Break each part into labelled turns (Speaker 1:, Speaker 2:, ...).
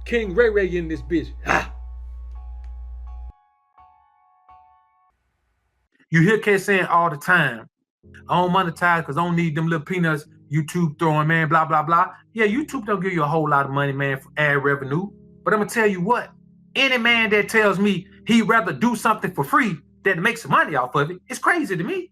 Speaker 1: King Ray Ray in this bitch. Ha!
Speaker 2: You hear K saying all the time, I don't monetize because I don't need them little peanuts YouTube throwing, man, blah, blah, blah. Yeah, YouTube don't give you a whole lot of money, man, for ad revenue. But I'm going to tell you what, any man that tells me he'd rather do something for free that makes money off of it, it's crazy to me.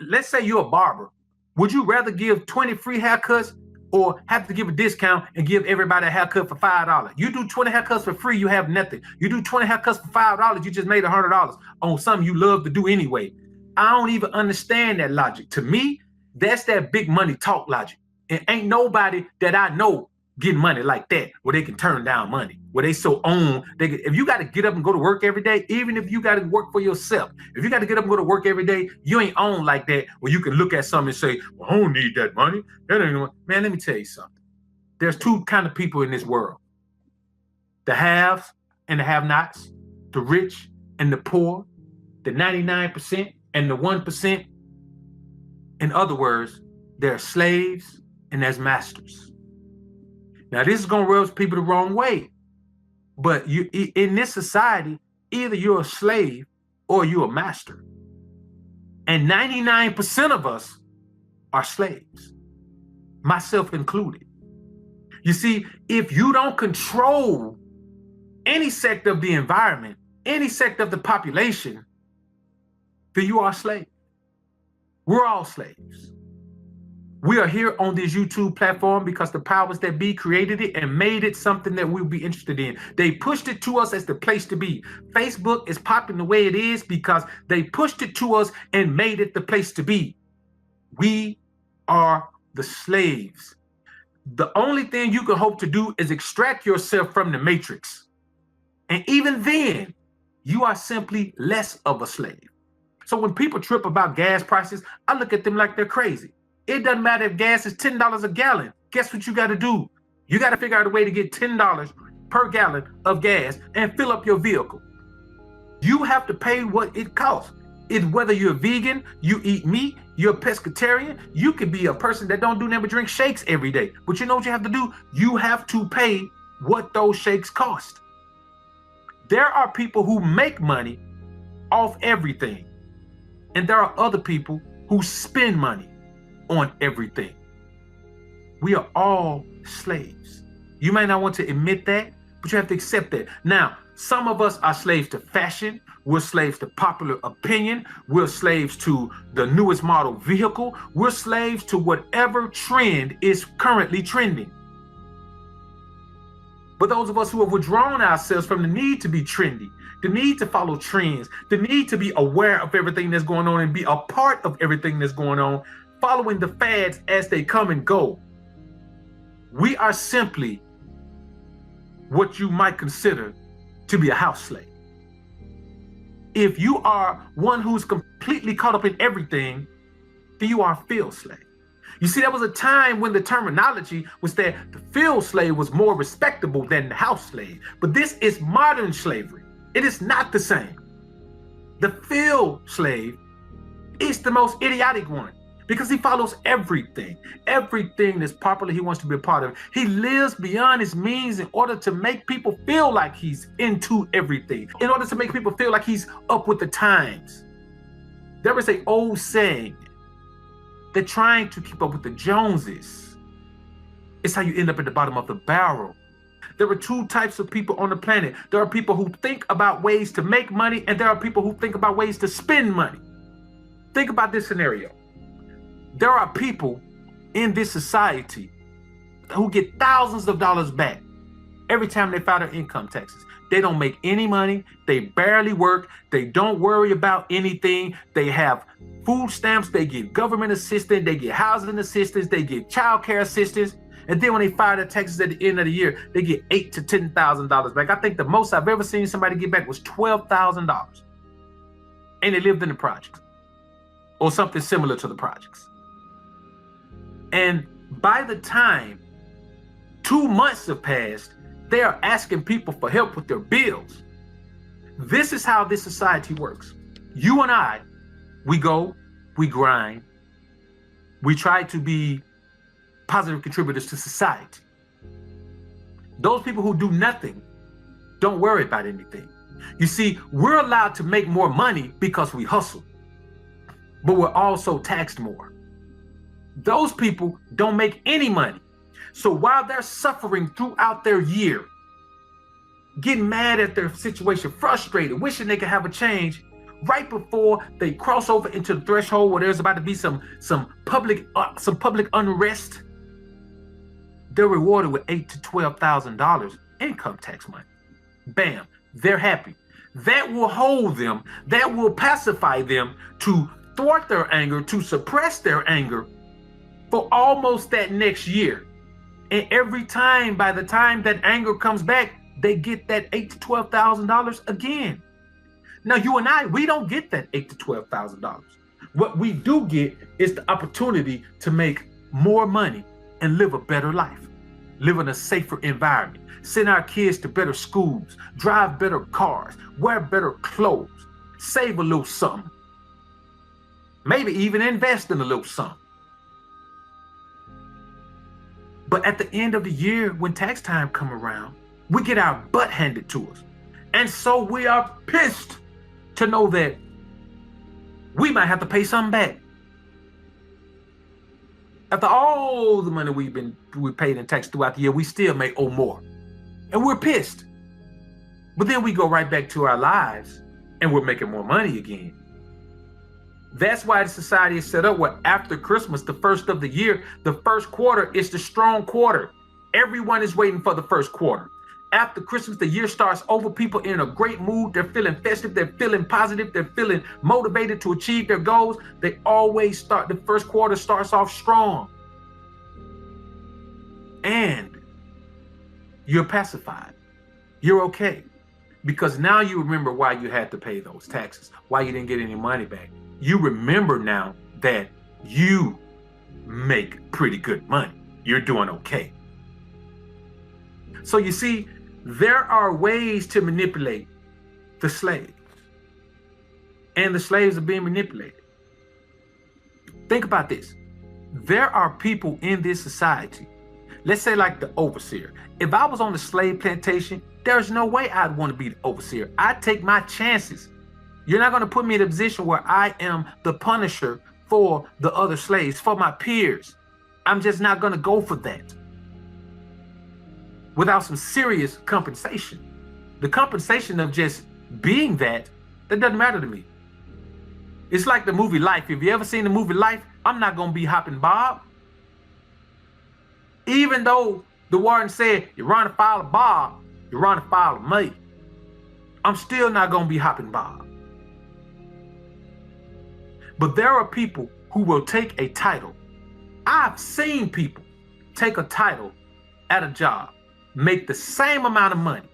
Speaker 2: Let's say you're a barber. Would you rather give 20 free haircuts or have to give a discount and give everybody a haircut for $5? You do 20 haircuts for free, you have nothing. You do 20 haircuts for $5, you just made $100 on something you love to do anyway. I don't even understand that logic. To me, that's that big money talk logic. And ain't nobody that I know getting money like that where they can turn down money, where they so own. If you got to get up and go to work every day, even if you got to work for yourself, if you got to get up and go to work every day, you ain't own like that where you can look at something and say, well, I don't need that money. That ain't man, let me tell you something. There's two kind of people in this world. The haves and the have-nots, the rich and the poor, the 99% and the 1%. In other words, there are slaves and there's masters. Now, this is going to rub people the wrong way. But you, in this society, either you're a slave or you're a master. And 99% of us are slaves, myself included. You see, if you don't control any sector of the environment, any sector of the population, then you are a slave. We're all slaves. We are here on this YouTube platform because the powers that be created it and made it something that we'll be interested in. They pushed it to us as the place to be. Facebook is popping the way it is because they pushed it to us and made it the place to be. We are the slaves. The only thing you can hope to do is extract yourself from the matrix. And even then, you are simply less of a slave. So when people trip about gas prices, I look at them like they're crazy. It doesn't matter if gas is $10 a gallon. Guess what you got to do? You got to figure out a way to get $10 per gallon of gas and fill up your vehicle. You have to pay what it costs. It's whether you're vegan, you eat meat, you're a pescatarian, you could be a person that don't do nothing but drink shakes every day. But you know what you have to do? You have to pay what those shakes cost. There are people who make money off everything. And there are other people who spend money on everything. We are all slaves. You may not want to admit that, but you have to accept that. Now, some of us are slaves to fashion. We're slaves to popular opinion. We're slaves to the newest model vehicle. We're slaves to whatever trend is currently trending. But those of us who have withdrawn ourselves from the need to be trendy, the need to follow trends, the need to be aware of everything that's going on and be a part of everything that's going on, following the fads as they come and go. We are simply what you might consider to be a house slave. If you are one who's completely caught up in everything, then you are a field slave. You see, there was a time when the terminology was that the field slave was more respectable than the house slave. But this is modern slavery. It is not the same. The field slave is the most idiotic one because he follows everything. Everything that's popular, he wants to be a part of. He lives beyond his means in order to make people feel like he's into everything, in order to make people feel like he's up with the times. There is an old saying, they're trying to keep up with the Joneses. It's how you end up at the bottom of the barrel. There are two types of people on the planet. There are people who think about ways to make money, and there are people who think about ways to spend money. Think about this scenario. There are people in this society who get thousands of dollars back every time they file their income taxes. They don't make any money. They barely work. They don't worry about anything. They have food stamps. They get government assistance. They get housing assistance. They get child care assistance. And then when they file their taxes at the end of the year, they get $8,000 to $10,000 back. I think the most I've ever seen somebody get back was $12,000. And they lived in the projects or something similar to the projects. And by the time 2 months have passed, they are asking people for help with their bills. This is how this society works. You and I, we go, we grind, we try to be positive contributors to society. Those people who do nothing don't worry about anything. You see, we're allowed to make more money because we hustle, but we're also taxed more. Those people don't make any money. So while they're suffering throughout their year, getting mad at their situation, frustrated, wishing they could have a change, right before they cross over into the threshold where there's about to be some public unrest, they're rewarded with $8,000 to $12,000 income tax money. Bam, they're happy. That will hold them, that will pacify them to thwart their anger, to suppress their anger for almost that next year. And every time, by the time that anger comes back, they get that $8,000 to $12,000 again. Now, you and I, we don't get that $8,000 to $12,000. What we do get is the opportunity to make more money and live a better life, live in a safer environment, send our kids to better schools, drive better cars, wear better clothes, save a little something, maybe even invest in a little something. But at the end of the year, when tax time come around, we get our butt handed to us. And so we are pissed to know that we might have to pay something back. After all the money we paid in tax throughout the year, we still may owe more. And we're pissed. But then we go right back to our lives and we're making more money again. That's why the society is set up where after Christmas, the first of the year, the first quarter is the strong quarter. Everyone is waiting for the first quarter. After Christmas, the year starts over. People in a great mood. They're feeling festive. They're feeling positive. They're feeling motivated to achieve their goals. They always start, the first quarter starts off strong. And you're pacified. You're okay. Because now you remember why you had to pay those taxes, why you didn't get any money back. You remember now that you make pretty good money. You're doing okay. So you see, there are ways to manipulate the slaves. And the slaves are being manipulated. Think about this. There are people in this society, let's say like the overseer. If I was on the slave plantation, there's no way I'd want to be the overseer. I'd take my chances. You're not going to put me in a position where I am the punisher for the other slaves, for my peers. I'm just not going to go for that without some serious compensation. The compensation of just being that doesn't matter to me. It's like the movie Life. If you ever seen the movie Life, I'm not going to be hopping Bob. Even though the warden said, you're running afoul of Bob, you're running afoul of me, I'm still not going to be hopping Bob. But there are people who will take a title. I've seen people take a title at a job, make the same amount of money,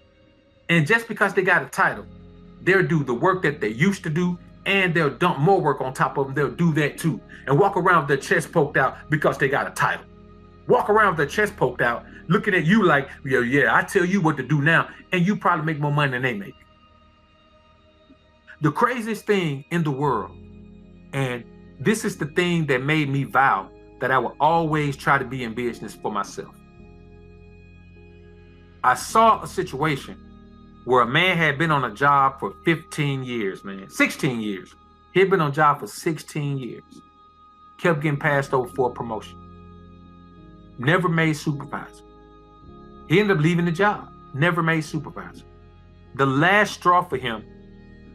Speaker 2: and just because they got a title, they'll do the work that they used to do, and they'll dump more work on top of them. They'll do that too, and walk around with their chest poked out because they got a title. Walk around with their chest poked out, looking at you like, yeah, I tell you what to do now, and you probably make more money than they make. The craziest thing in the world, and this is the thing that made me vow that I will always try to be in business for myself. I saw a situation where a man had been on a job for 15 years, 16 years. He had been on a job for 16 years. Kept getting passed over for a promotion. Never made supervisor. He ended up leaving the job. Never made supervisor. The last straw for him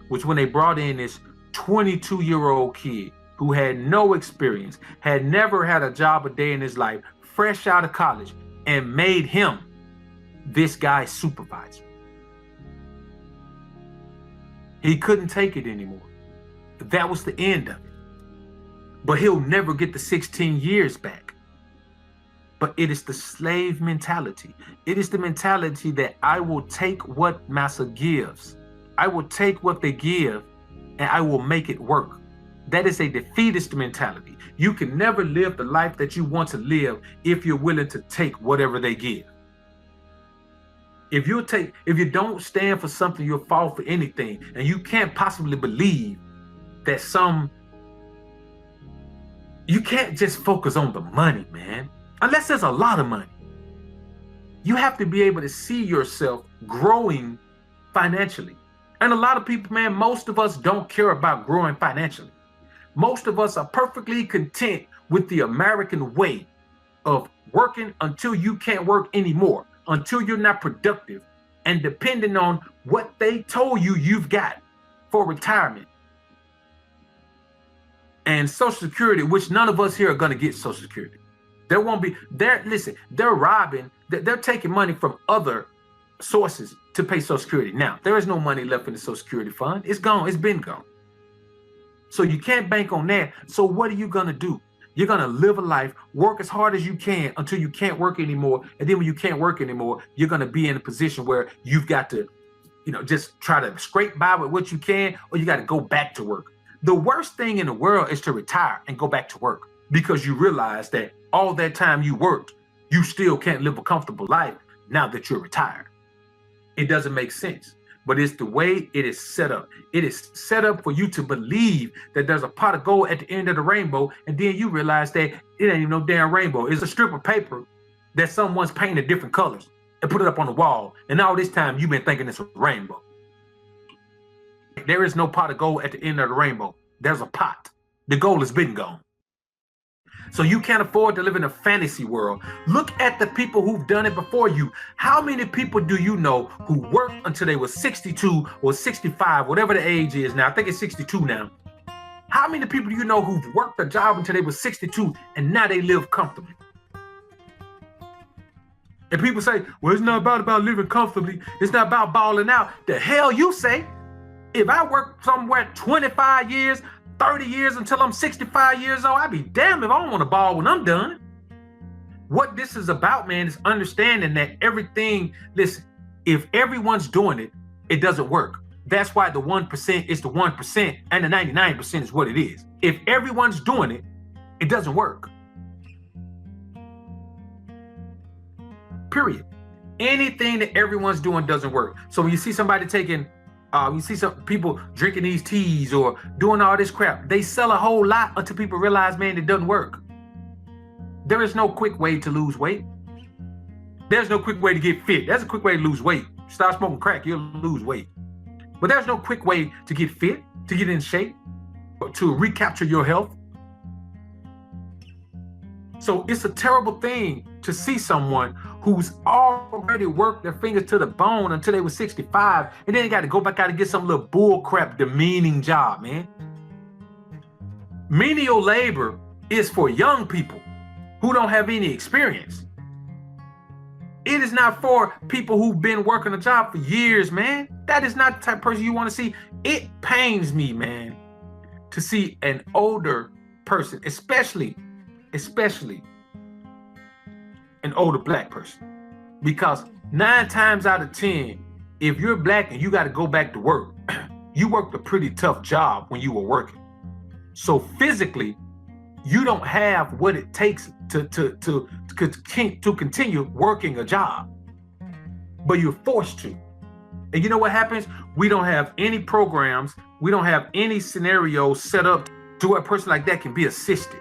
Speaker 2: was when they brought in this 22-year-old kid who had no experience, had never had a job a day in his life, fresh out of college, and made him this guy's supervisor. He couldn't take it anymore. That was the end of it. But he'll never get the 16 years back. But it is the slave mentality. It is the mentality that I will take what massa gives. I will take what they give and I will make it work. That is a defeatist mentality. You can never live the life that you want to live if you're willing to take whatever they give. If you don't stand for something, you'll fall for anything. And you can't possibly believe that you can't just focus on the money, man. Unless there's a lot of money. You have to be able to see yourself growing financially. And a lot of people, man, most of us don't care about growing financially. Most of us are perfectly content with the American way of working until you can't work anymore, until you're not productive, and depending on what they told you you've got for retirement. And Social Security, which none of us here are going to get Social Security. There won't be, they're robbing, they're taking money from other sources to pay Social Security. Now, there is no money left in the Social Security fund. It's gone, it's been gone. So you can't bank on that. So what are you going to do? You're going to live a life, work as hard as you can until you can't work anymore. And then when you can't work anymore, you're going to be in a position where you've got to, just try to scrape by with what you can, or you got to go back to work. The worst thing in the world is to retire and go back to work, because you realize that all that time you worked, you still can't live a comfortable life now that you're retired. It doesn't make sense, but it's the way it is set up. It is set up for you to believe that there's a pot of gold at the end of the rainbow, and then you realize that it ain't even no damn rainbow. It's a strip of paper that someone's painted different colors and put it up on the wall, and all this time you've been thinking it's a rainbow. There is no pot of gold at the end of the rainbow. There's a pot. The gold has been gone. So you can't afford to live in a fantasy world. Look at the people who've done it before you. How many people do you know who worked until they were 62 or 65, whatever the age is now? I think it's 62 now. How many people do you know who've worked a job until they were 62 and now they live comfortably? And people say, well, it's not about living comfortably. It's not about balling out. The hell you say? If I work somewhere 25 years, 30 years until I'm 65 years old, I'd be damned if I don't want to ball when I'm done. What this is about, man, is understanding that everything, listen, if everyone's doing it, it doesn't work. That's why the 1% is the 1% and the 99% is what it is. If everyone's doing it, it doesn't work. Period. Anything that everyone's doing doesn't work. So when you see somebody taking, you see some people drinking these teas or doing all this crap, they sell a whole lot until people realize, man, it doesn't work. There is no quick way to lose weight. There's no quick way to get fit. There's a quick way to lose weight. Start smoking crack, you'll lose weight. But there's no quick way to get fit, to get in shape, to recapture your health. So it's a terrible thing to see someone who's already worked their fingers to the bone until they were 65, and then they got to go back out and get some little bull crap, demeaning job, man. Menial labor is for young people who don't have any experience. It is not for people who've been working a job for years, man. That is not the type of person you want to see. It pains me, man, to see an older person, especially an older black person. Because 9 times out of 10, if you're black and you got to go back to work, you worked a pretty tough job when you were working. So physically, you don't have what it takes to continue working a job, but you're forced to. And you know what happens? We don't have any programs. We don't have any scenarios set up to where a person like that can be assisted.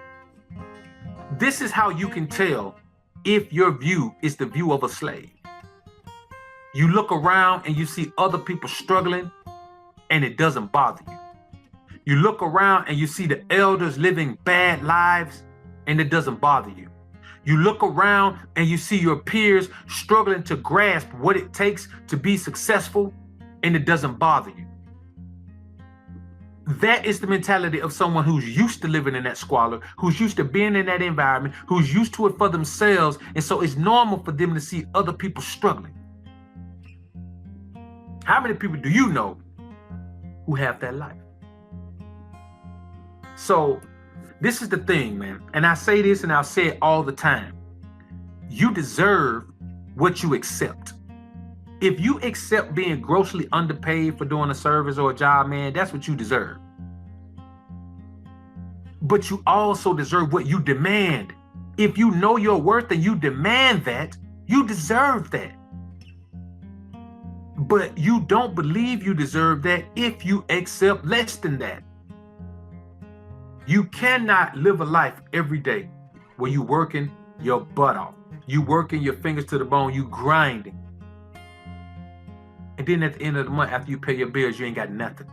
Speaker 2: This is how you can tell if your view is the view of a slave. You look around and you see other people struggling and it doesn't bother you. You look around and you see the elders living bad lives and it doesn't bother you. You look around and you see your peers struggling to grasp what it takes to be successful and it doesn't bother you. That is the mentality of someone who's used to living in that squalor, who's used to being in that environment, who's used to it for themselves. And so it's normal for them to see other people struggling. How many people do you know who have that life? So this is the thing, man. And I say this and I'll say it all the time. You deserve what you accept. If you accept being grossly underpaid for doing a service or a job, man, that's what you deserve. But you also deserve what you demand. If you know your worth and you demand that, you deserve that. But you don't believe you deserve that if you accept less than that. You cannot live a life every day where you're working your butt off. You working your fingers to the bone, you grinding. And then at the end of the month, after you pay your bills, you ain't got nothing.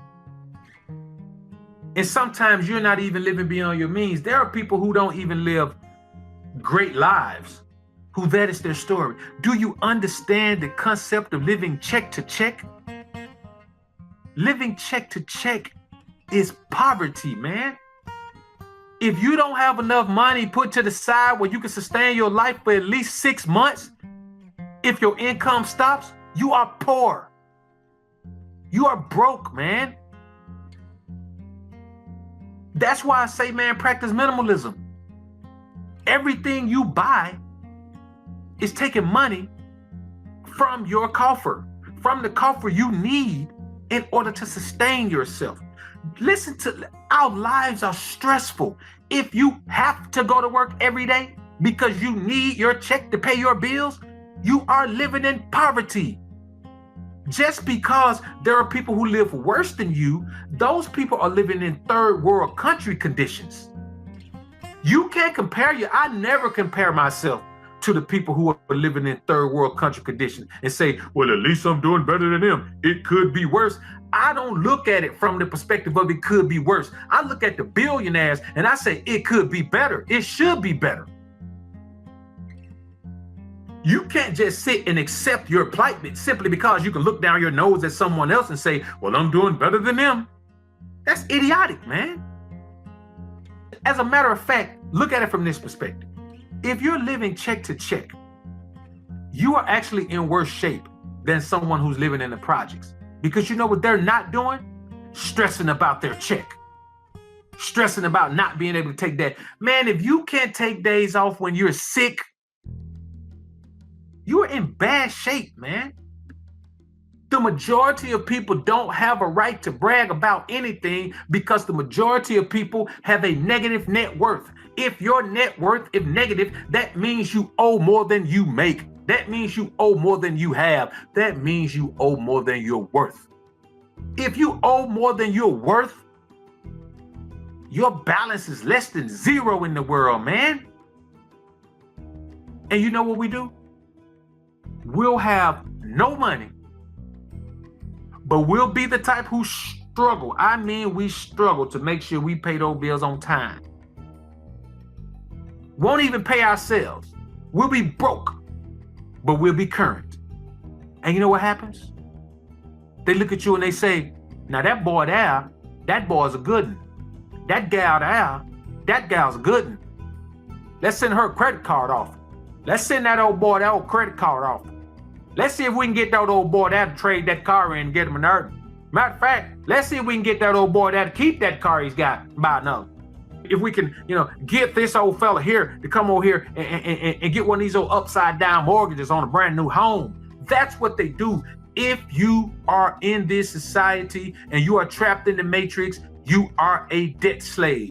Speaker 2: And sometimes you're not even living beyond your means. There are people who don't even live great lives, who that is their story. Do you understand the concept of living check to check? Living check to check is poverty, man. If you don't have enough money put to the side where you can sustain your life for at least 6 months, if your income stops, you are poor. You are broke, man. That's why I say, man, practice minimalism. Everything you buy is taking money from your coffer, from the coffer you need in order to sustain yourself. Listen to, our lives are stressful. If you have to go to work every day because you need your check to pay your bills, you are living in poverty. Just because there are people who live worse than you, those people are living in third world country conditions. You can't compare I never compare myself to the people who are living in third world country conditions and say, well, at least I'm doing better than them. It could be worse. I don't look at it from the perspective of it could be worse. I look at the billionaires and I say, it could be better. It should be better. You can't just sit and accept your plight simply because you can look down your nose at someone else and say, well, I'm doing better than them. That's idiotic, man. As a matter of fact, look at it from this perspective. If you're living check to check, you are actually in worse shape than someone who's living in the projects. Because you know what they're not doing? Stressing about their check. Stressing about not being able to take that. Man, if you can't take days off when you're sick, you're in bad shape, man. The majority of people don't have a right to brag about anything because the majority of people have a negative net worth. If your net worth is negative, that means you owe more than you make. That means you owe more than you have. That means you owe more than you're worth. If you owe more than you're worth, your balance is less than zero in the world, man. And you know what we do? We'll have no money, but we'll be the type who struggle. I mean, we struggle to make sure we pay those bills on time. Won't even pay ourselves. We'll be broke, but we'll be current. And you know what happens? They look at you and they say, now that boy there, that boy's a good one. That gal there, that gal's a good one. Let's send her a credit card off. Let's send that old boy that old credit card off. Let's see if we can get that old boy there to trade that car in and get him an earning. Matter of fact, let's see if we can get that old boy there to keep that car he's got and buy another. If we can, get this old fella here to come over here and get one of these old upside down mortgages on a brand new home. That's what they do. If you are in this society and you are trapped in the matrix, you are a debt slave.